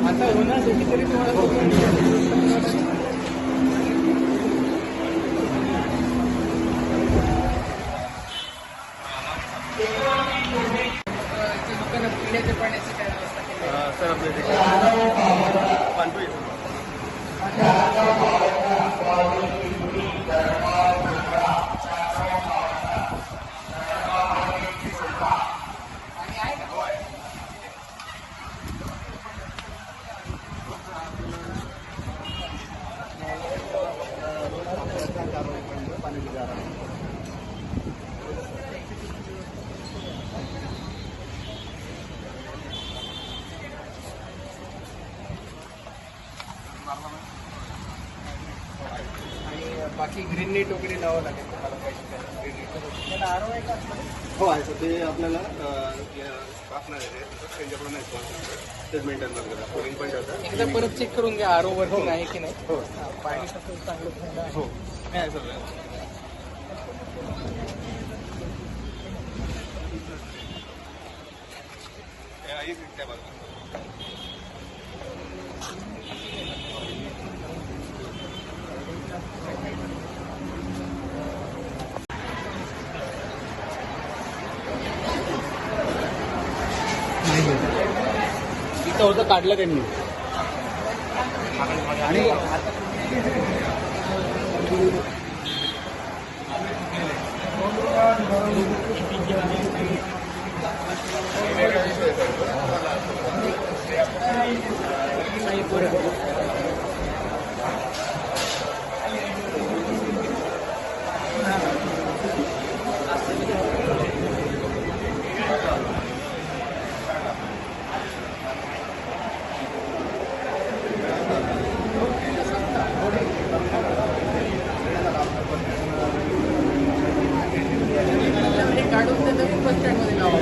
आता होण्यासाठी तरी तुम्हाला लोकांना पिण्याच्या पाण्याची काय व्यवस्था केली सर आपल्या पाणपोई आणि बाकी ग्रीन नेट वगैरे लावावं लागेल तुम्हाला पैसे त्याला आरो आहे का? हो आहे सर. ते आपल्याला टाकणार आहे त्यांच्याकडून नाही तेच मेंटेन करतात पोलिंग पॉईंट होतं. एकदा परत चेक करून घ्या आरो वर्किंग आहे की नाही. हो पाणी कसं चांगलं थंड आहे. हो आहे सर. त्या बाजूला इथं होतं काढलं त्यांनी आणि काढून ते नवीन बस स्टँडमध्ये लावा.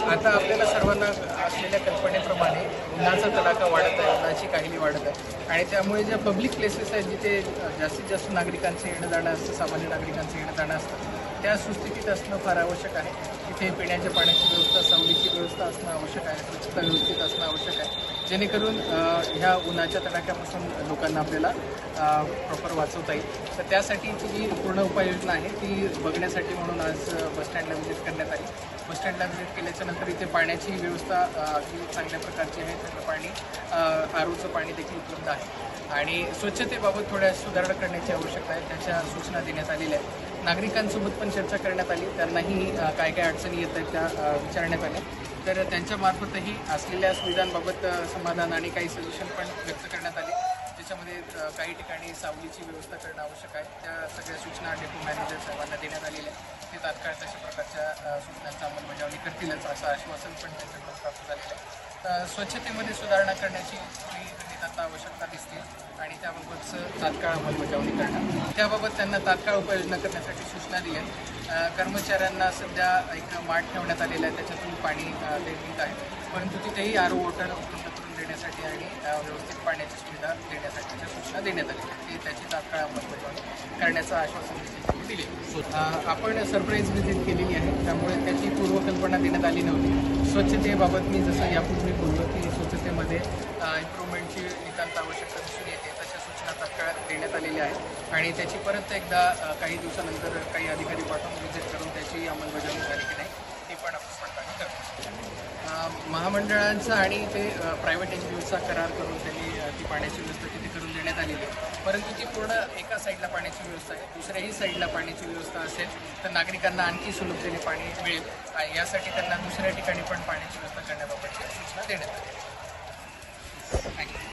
आता आपल्याला सर्वांना असलेल्या कल्पनेप्रमाणे उन्हाचा तडाखा वाढत आहे, उन्हाची काहिली वाढत आहे आणि त्यामुळे ज्या पब्लिक प्लेसेस आहेत जिथे जास्तीत जास्त नागरिकांचं येणं जाणं असतं, सामान्य नागरिकांचं येणं जाणं असतं, त्या सुस्थितीत असणं फार आवश्यक आहे. तिथे पिण्याच्या पाण्याची व्यवस्था, सावलीची व्यवस्था असणं आवश्यक आहे, स्वच्छता व्यवस्थित असणं आवश्यक आहे, जेणेकरून ह्या उन्हाच्या तडाख्यापासून लोकांना आपल्याला प्रॉपर वाचवता येईल. तर त्यासाठीची जी पूर्ण उपाययोजना आहे ती बघण्यासाठी म्हणून आज बसस्टँडला व्हिजिट करण्यात आली. बसस्टँडला व्हिजिट केल्याच्यानंतर इथे पाण्याची व्यवस्था अगदी चांगल्या प्रकारची आहे. त्याचं पाणी आरोचं पाणी देखील उपलब्ध आहे आणि स्वच्छतेबाबत थोड्या सुधारणा करण्याची आवश्यकता आहे. त्याच्या सूचना देण्यात आलेल्या आहेत. नागरिकांसोबत पण चर्चा करण्यात आली. त्यांनाही काय काय अडचणी येत आहेत त्या विचारण्यात आल्या. तर त्यांच्यामार्फतही असलेल्या सुविधांबाबत समाधान आणि काही सजेशन पण व्यक्त करण्यात आले. त्याच्यामध्ये काही ठिकाणी सावलीची व्यवस्था करणं आवश्यक आहे. त्या सगळ्या सूचना डेपो मॅनेजर साहेबांना देण्यात आलेल्या आहेत. ते तात्काळ तशा प्रकारच्या सूचनांचा अंमलबजावणी करतीलच असं आश्वासन पण त्यांच्याकडून प्राप्त झालेलं आहे. स्वच्छतेमध्ये सुधारणा करण्याची नितांत आवश्यकता दिसते आणि त्याबाबतचं तात्काळ अंमलबजावणी करणं, त्याबाबत त्यांना तात्काळ उपाययोजना करण्यासाठी सूचना दिल्या. कर्मचाऱ्यांना सध्या एक माठ ठेवण्यात आलेला आहे, त्याच्यातून पाणी देण्यात आहे, परंतु तिथेही आरो वॉटर उपलब्ध करून देण्यासाठी आणि व्यवस्थित पाण्याची सुविधा देण्यासाठीच्या सूचना देण्यात आल्या. ते त्याची तात्काळ अंमलबजावणी करण्याचं आश्वासन देखील दिले. आपण सरप्राईज व्हिजिट केलेली आहे, त्यामुळे त्याची पूर्वकल्पना देण्यात आली नव्हती. स्वच्छतेबाबत मी जसं यापूर्वी बोललो की स्वच्छतेमध्ये इम्प्रूव्हमेंटची नितांत आवश्यकता दिसून येते, तशा सूचना तात्काळ देण्यात आलेल्या आहेत आणि त्याची परत एकदा काही दिवसानंतर काही अधिकारी पाठवून व्हिजिट करून त्याची अंमलबजावणी झाली की नाही ती पण आपण पडताळणी करतो. महामंडळांचा आणि ते प्रायव्हेट एनजीओचा करार करून त्यांनी ती पाण्याची व्यवस्था तिथे करून देण्यात आलेली आहे, परंतु ती पूर्ण एका साईडला पाण्याची व्यवस्था आहे. दुसऱ्याही साईडला पाण्याची व्यवस्था असेल तर नागरिकांना आणखी सुलभतेने पाणी मिळेल. यासाठी त्यांना दुसऱ्या ठिकाणी पण पाण्याची व्यवस्था करण्याबाबतची सूचना देण्यात आली.